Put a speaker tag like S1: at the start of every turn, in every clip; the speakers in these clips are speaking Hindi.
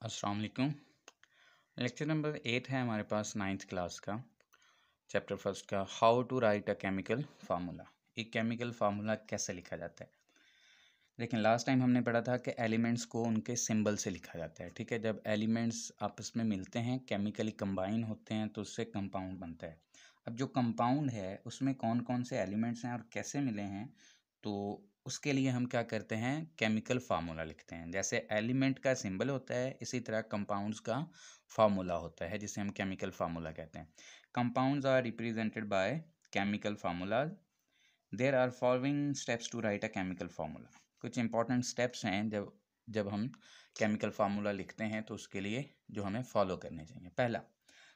S1: अस्सलाम वालेकुम। लेक्चर नंबर 8 है हमारे पास 9th क्लास का, चैप्टर फर्स्ट का, how to write a chemical formula. एक केमिकल फार्मूला कैसे लिखा जाता है। लेकिन लास्ट टाइम हमने पढ़ा था कि एलिमेंट्स को उनके सिंबल से लिखा जाता है। ठीक है, जब एलिमेंट्स आपस में मिलते हैं, केमिकली कंबाइन होते हैं, तो उससे कंपाउंड बनता है। अब जो कंपाउंड है उसमें कौन कौन से एलिमेंट्स हैं और कैसे मिले हैं, तो उसके लिए हम क्या करते हैं, केमिकल फार्मूला लिखते हैं। जैसे एलिमेंट का सिंबल होता है, इसी तरह कंपाउंड्स का फार्मूला होता है, जिसे हम केमिकल फार्मूला कहते हैं। Compounds are represented by chemical formulas. There are following steps to write a chemical formula. कुछ इंपॉर्टेंट स्टेप्स हैं जब जब हम केमिकल फार्मूला लिखते हैं, तो उसके लिए जो हमें फॉलो करने चाहिए। पहला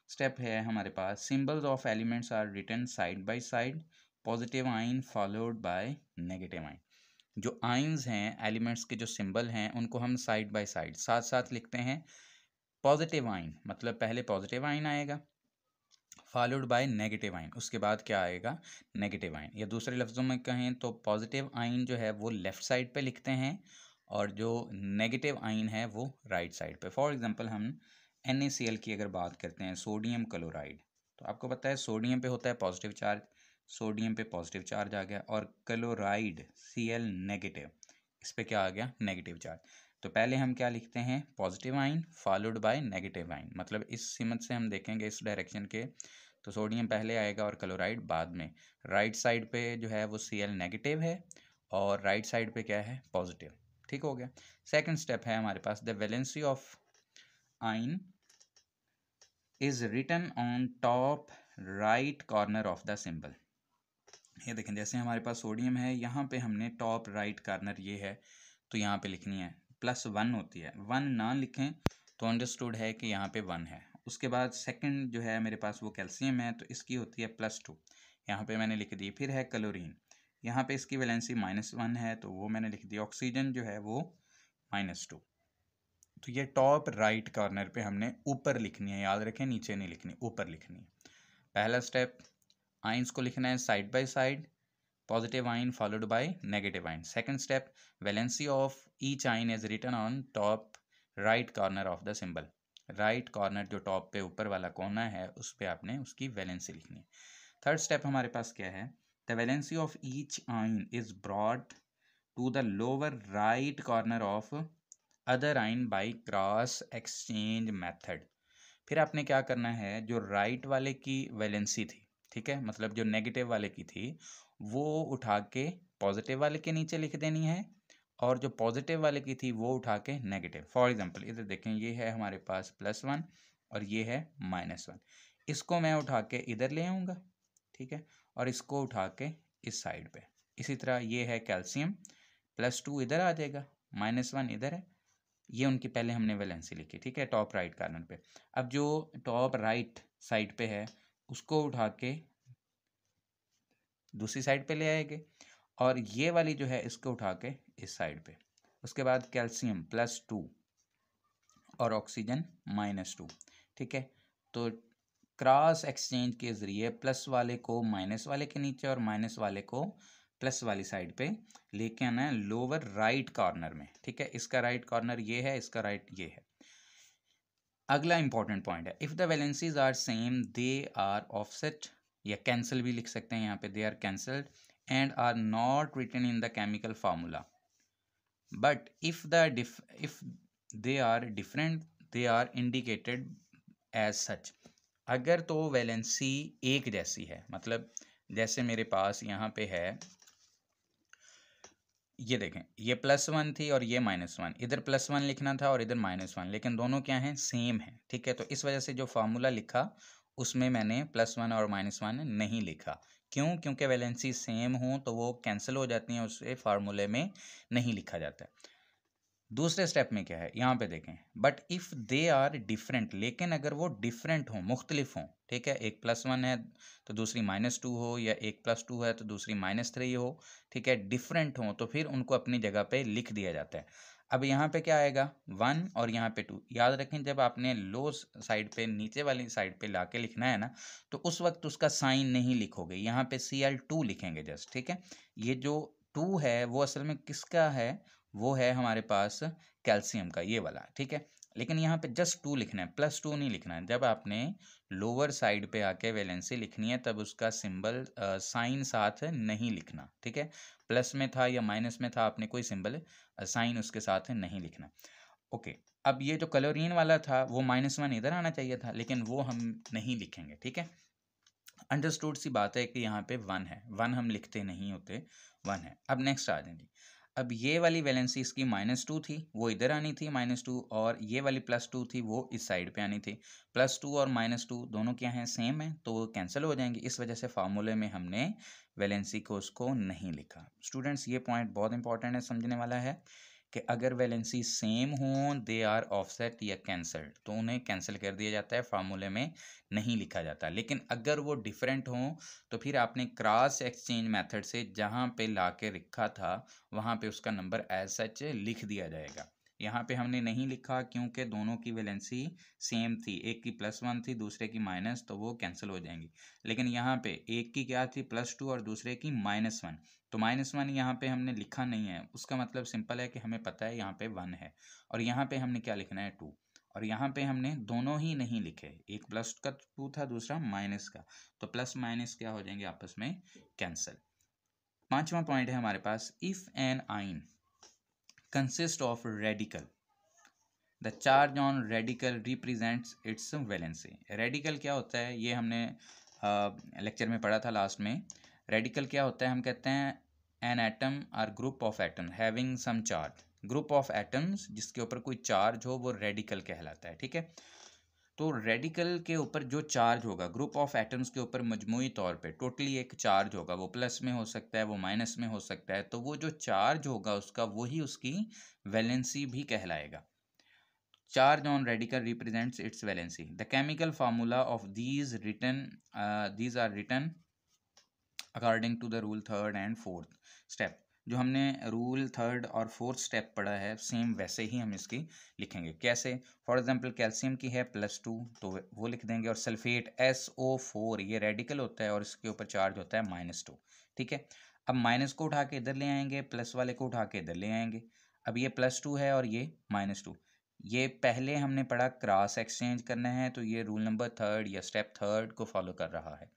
S1: स्टेप है हमारे पास, symbols of elements are written side by side, positive ion followed by negative ion. जो आइंस हैं, एलिमेंट्स के जो सिंबल हैं, उनको हम साइड बाय साइड साथ साथ लिखते हैं। पॉजिटिव आइन मतलब पहले पॉजिटिव आइन आएगा, फॉलोड बाय नेगेटिव आइन, उसके बाद क्या आएगा, नेगेटिव आइन। या दूसरे लफ्ज़ों में कहें तो पॉजिटिव आइन जो है वो लेफ़्ट साइड पे लिखते हैं और जो नेगेटिव आइन है वो राइट साइड पे। फॉर एग्जांपल हम NaCl की अगर बात करते हैं, सोडियम क्लोराइड, तो आपको पता है सोडियम पे होता है पॉजिटिव चार्ज, सोडियम पे पॉजिटिव चार्ज आ गया, और क्लोराइड Cl नेगेटिव, इस पे क्या आ गया, नेगेटिव चार्ज। तो पहले हम क्या लिखते हैं, positive ion followed by negative आइन। मतलब इस सिमत से हम देखेंगे इस डायरेक्शन के, तो सोडियम पहले आएगा और क्लोराइड बाद में। राइट साइड पे जो है वो Cl नेगेटिव है और राइट साइड पे क्या है, पॉजिटिव। ठीक हो गया। सेकंड स्टेप है हमारे पास, the valency of ion is written on top right corner of the symbol. ये देखें, जैसे हमारे पास सोडियम है, यहाँ पे हमने टॉप राइट कॉर्नर ये है, तो यहाँ पे लिखनी है +1 होती है। 1 ना लिखें तो अंडरस्टूड है कि यहाँ पे 1 है। उसके बाद सेकंड जो है मेरे पास वो कैल्शियम है, तो इसकी होती है +2, यहाँ पे मैंने लिख दी। फिर है क्लोरीन, यहाँ पे इसकी वैलेंसी -1 है, तो वो मैंने लिख दी। ऑक्सीजन जो है वो -2। तो ये टॉप राइट कॉर्नर पे हमने ऊपर लिखनी है, याद रखें, नीचे नहीं लिखनी, ऊपर लिखनी है। पहला स्टेप, आइंस को लिखना है side by side, positive ion followed by negative ion. Second step, valency of each ion is written on top right corner of the symbol. Right corner जो टॉप पे ऊपर वाला कोना है, उस पे आपने उसकी वैलेंसी लिखनी है। थर्ड स्टेप हमारे पास क्या है, the valency of each ion is brought to the lower right corner of other ion by cross exchange method. फिर आपने क्या करना है, जो राइट वाले की वैलेंसी थी, ठीक है, मतलब जो नेगेटिव वाले की थी, वो उठा के पॉजिटिव वाले के नीचे लिख देनी है, और जो पॉजिटिव वाले की थी वो उठा के नेगेटिव। फॉर एग्जांपल इधर देखें, ये है हमारे पास +1 और ये है -1, इसको मैं उठा के इधर ले आऊँगा, ठीक है, और इसको उठा के इस साइड पे। इसी तरह ये है कैल्शियम, +2 इधर आ जाएगा, -1 इधर है। ये उनकी पहले हमने वैलेंसी लिखी, ठीक है, टॉप राइट कॉर्नर पे। अब जो टॉप राइट साइड पे है, उसको उठा के दूसरी साइड पे ले आएंगे, और ये वाली जो है इसको उठा के इस साइड पे। उसके बाद कैल्शियम +2 और ऑक्सीजन -2, ठीक है। तो क्रॉस एक्सचेंज के ज़रिए प्लस वाले को माइनस वाले के नीचे और माइनस वाले को प्लस वाली साइड पे लेके आना है, लोअर राइट कॉर्नर में, ठीक है। इसका राइट कॉर्नर ये है, इसका राइट ये है। अगला इंपॉर्टेंट पॉइंट है, if the valencies are same they are offset, या कैंसिल भी लिख सकते हैं यहाँ पे, they are cancelled and are not written in the chemical formula, but if they are different they are indicated as such. अगर तो वैलेंसी एक जैसी है, मतलब जैसे मेरे पास यहाँ पे है, ये देखें, ये +1 थी और ये -1, इधर +1 लिखना था और इधर -1, लेकिन दोनों क्या हैं, सेम है, ठीक है। तो इस वजह से जो फार्मूला लिखा उसमें मैंने +1 और -1 नहीं लिखा। क्यों? क्योंकि वैलेंसी सेम हो तो वो कैंसिल हो जाती हैं, उससे फार्मूले में नहीं लिखा जाता है। दूसरे स्टेप में क्या है, यहाँ पे देखें, but if they are different, लेकिन अगर वो डिफरेंट हों, मुख्तलिफ हों, ठीक है, एक +1 है तो दूसरी -2 हो, या एक +2 है तो दूसरी -3 हो, ठीक है, डिफरेंट हों, तो फिर उनको अपनी जगह पे लिख दिया जाता है। अब यहाँ पे क्या आएगा, 1 और यहाँ पे 2। याद रखें, जब आपने लो साइड पे, नीचे वाली साइड पे ला के लिखना है ना, तो उस वक्त उसका साइन नहीं लिखोगे, यहाँ पे Cl2 लिखेंगे जस्ट, ठीक है। ये जो 2 है वो असल में किसका है, वो है हमारे पास कैल्शियम का, ये वाला, ठीक है। लेकिन यहाँ पे जस्ट 2 लिखना है, +2 नहीं लिखना है। जब आपने लोअर साइड पे आके वैलेंसी लिखनी है तब उसका सिंबल साइन साथ नहीं लिखना, ठीक है। प्लस में था या माइनस में था, आपने कोई सिंबल साइन उसके साथ नहीं लिखना। ओके, अब ये जो क्लोरीन वाला था वो -1 इधर आना चाहिए था, लेकिन वो हम नहीं लिखेंगे, ठीक है। अंडरस्टूड सी बात है कि यहाँ पे 1 है, 1 हम लिखते नहीं होते, 1 है। अब नेक्स्ट आ जाएंगे। अब ये वाली वैलेंसी इसकी -2 थी, वो इधर आनी थी -2, और ये वाली +2 थी, वो इस साइड पे आनी थी। +2 और -2 दोनों क्या हैं, सेम है, तो वो कैंसिल हो जाएंगे। इस वजह से फार्मूले में हमने वैलेंसी को उसको नहीं लिखा। स्टूडेंट्स, ये पॉइंट बहुत इंपॉर्टेंट है, समझने वाला है कि अगर वैलेंसी सेम हो, दे आर ऑफसेट या कैंसल्ड, तो उन्हें कैंसिल कर दिया जाता है, फार्मूले में नहीं लिखा जाता। लेकिन अगर वो डिफरेंट हो तो फिर आपने क्रॉस एक्सचेंज मेथड से जहाँ पे ला के रखा था वहाँ पे उसका नंबर एज सच लिख दिया जाएगा। यहाँ पे हमने नहीं लिखा क्योंकि दोनों की वैलेंसी सेम थी, एक की +1 थी दूसरे की माइनस, तो वो कैंसिल हो जाएंगी। लेकिन यहाँ पे एक की क्या थी, +2, और दूसरे की -1, तो -1 यहाँ पे हमने लिखा नहीं है। उसका मतलब सिंपल है कि हमें पता है यहाँ पे 1 है, और यहाँ पे हमने क्या लिखना है, 2। और यहाँ पे हमने दोनों ही नहीं लिखे, एक प्लस का 2 था, दूसरा माइनस का, तो प्लस माइनस क्या हो जाएंगे आपस में, कैंसिल। पांचवा पॉइंट है हमारे पास, इफ एन आइन consist of radical, the charge on radical represents its valency. Radical क्या होता है, ये हमने लेक्चर में पढ़ा था लास्ट में। रेडिकल क्या होता है, हम कहते हैं एन एटम और group of atom having some charge, group of atoms जिसके ऊपर कोई चार्ज हो वो रेडिकल कहलाता है, ठीक है। तो रेडिकल के ऊपर जो चार्ज होगा, ग्रुप ऑफ एटम्स के ऊपर मजमूई तौर पे टोटली एक चार्ज होगा, वो प्लस में हो सकता है, वो माइनस में हो सकता है, तो वो जो चार्ज होगा उसका वही उसकी वैलेंसी भी कहलाएगा। Charge on radical represents its valency. The chemical formula of these are written according to the rule 3rd and 4th step. जो हमने रूल 3rd और 4th स्टेप पढ़ा है सेम वैसे ही हम इसकी लिखेंगे। कैसे, फॉर एग्जांपल कैल्शियम की है +2, तो वो लिख देंगे, और सल्फेट SO4 ये रेडिकल होता है और इसके ऊपर चार्ज होता है -2, ठीक है। अब माइनस को उठा के इधर ले आएंगे, प्लस वाले को उठा के इधर ले आएंगे। अब ये +2 है और ये -2, ये पहले हमने पढ़ा क्रॉस एक्सचेंज करना है, तो ये रूल नंबर 3rd या स्टेप 3rd को फॉलो कर रहा है।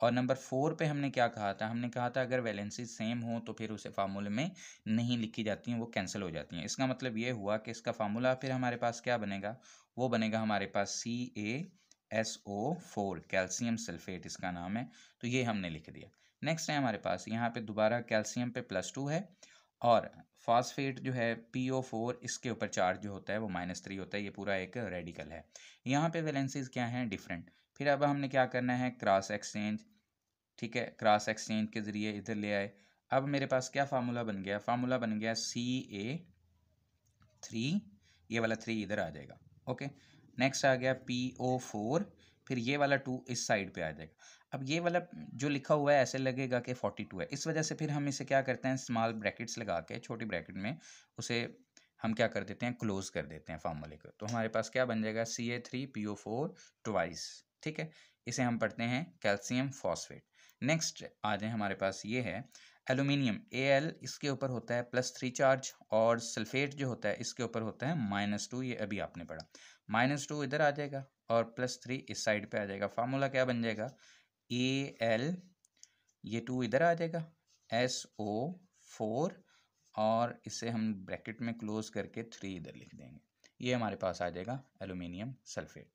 S1: और नंबर 4 पे हमने क्या कहा था, हमने कहा था अगर वैलेंसी सेम हो तो फिर उसे फार्मूले में नहीं लिखी जाती हैं, वो कैंसिल हो जाती हैं। इसका मतलब ये हुआ कि इसका फार्मूला फिर हमारे पास क्या बनेगा, वो बनेगा हमारे पास CaSO4, कैल्शियम सल्फेट इसका नाम है, तो ये हमने लिख दिया। नेक्स्ट है हमारे पास यहाँ पे दोबारा कैल्शियम पे +2 है, और फॉस्फेट जो है PO4 इसके ऊपर चार्ज जो होता है वो -3 होता है, ये पूरा एक रेडिकल है। यहाँ पे वैलेंसीज क्या हैं, डिफरेंट। फिर अब हमने क्या करना है, क्रॉस एक्सचेंज, ठीक है, क्रॉस एक्सचेंज के ज़रिए इधर ले आए। अब मेरे पास क्या फार्मूला बन गया, फार्मूला बन गया Ca3, ये वाला 3 इधर आ जाएगा, ओके। नेक्स्ट आ गया PO4, फिर ये वाला 2 इस साइड पे आ जाएगा। अब ये वाला जो लिखा हुआ है ऐसे लगेगा कि 42 है, इस वजह से फिर हम इसे क्या करते हैं, स्मॉल ब्रैकेट्स लगा के छोटी ब्रैकेट में उसे हम क्या कर देते हैं, क्लोज कर देते हैं फार्मूले को। तो हमारे पास क्या बन जाएगा, Ca3PO4 ट्वाइस, ठीक है। इसे हम पढ़ते हैं कैल्शियम फॉस्फेट। नेक्स्ट आ जाए हमारे पास, ये है एल्यूमिनियम Al, इसके ऊपर होता है +3 चार्ज, और सल्फेट जो होता है इसके ऊपर होता है -2, ये अभी आपने पढ़ा। -2 इधर आ जाएगा और +3 इस साइड पे आ जाएगा। फार्मूला क्या बन जाएगा, Al, ये 2 इधर आ जाएगा, SO4, और इसे हम ब्रैकेट में क्लोज करके 3 इधर लिख देंगे, ये हमारे पास आ जाएगा एल्यूमिनियम सल्फेट।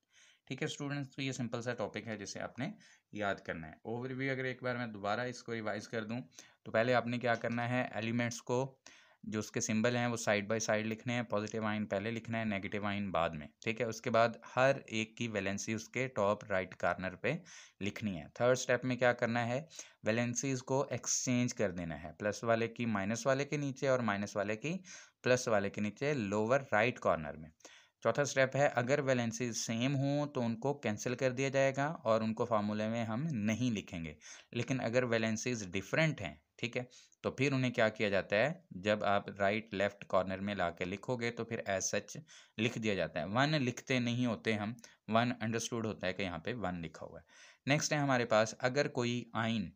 S1: ठीक है स्टूडेंट्स, तो ये सिंपल सा टॉपिक है जिसे आपने याद करना है। ओवरव्यू अगर एक बार मैं दोबारा इसको रिवाइज कर दूं, तो पहले आपने क्या करना है, एलिमेंट्स को जो उसके सिंबल हैं वो साइड बाय साइड लिखने हैं, पॉजिटिव आइन पहले लिखना है, नेगेटिव आइन बाद में, ठीक है। उसके बाद हर एक की वैलेंसी उसके टॉप राइट कॉर्नर पे लिखनी है। 3rd स्टेप में क्या करना है, वैलेंसीज को एक्सचेंज कर देना है, प्लस वाले की माइनस वाले के नीचे और माइनस वाले की प्लस वाले के नीचे लोअर राइट कॉर्नर में। 4था स्टेप है, अगर वैलेंसी सेम हो तो उनको कैंसिल कर दिया जाएगा और उनको फार्मूले में हम नहीं लिखेंगे। लेकिन अगर वैलेंसीज डिफरेंट हैं, ठीक है, तो फिर उन्हें क्या किया जाता है, जब आप राइट लेफ्ट कॉर्नर में ला के लिखोगे तो फिर एज सच लिख दिया जाता है। 1 लिखते नहीं होते हम, 1 अंडरस्टूड होता है कि यहाँ पे 1 लिखा हुआ है। नेक्स्ट है हमारे पास, अगर कोई आइन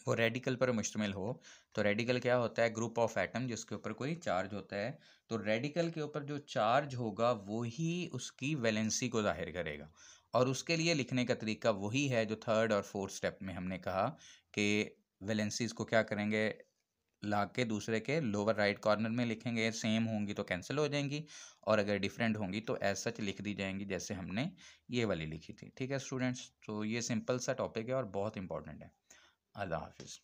S1: वो रेडिकल पर मुश्तमिल हो। तो रेडिकल क्या होता है? ग्रुप ऑफ एटम जिसके ऊपर कोई चार्ज होता है। तो रेडिकल के ऊपर जो चार्ज होगा वही उसकी वैलेंसी को जाहिर करेगा, और उसके लिए लिखने का तरीका वही है जो थर्ड और फोर्थ स्टेप में हमने कहा कि वैलेंसीज को क्या करेंगे, ला के दूसरे के लोअर राइट कॉर्नर में लिखेंगे। सेम होंगी तो कैंसिल हो जाएंगी, और अगर डिफरेंट होंगी तो एज सच लिख दी जाएंगी जैसे हमने ये वाली लिखी थी। ठीक है स्टूडेंट्स, तो ये सिंपल सा टॉपिक है और बहुत इंपॉर्टेंट है। अल्लाह हाफिज़।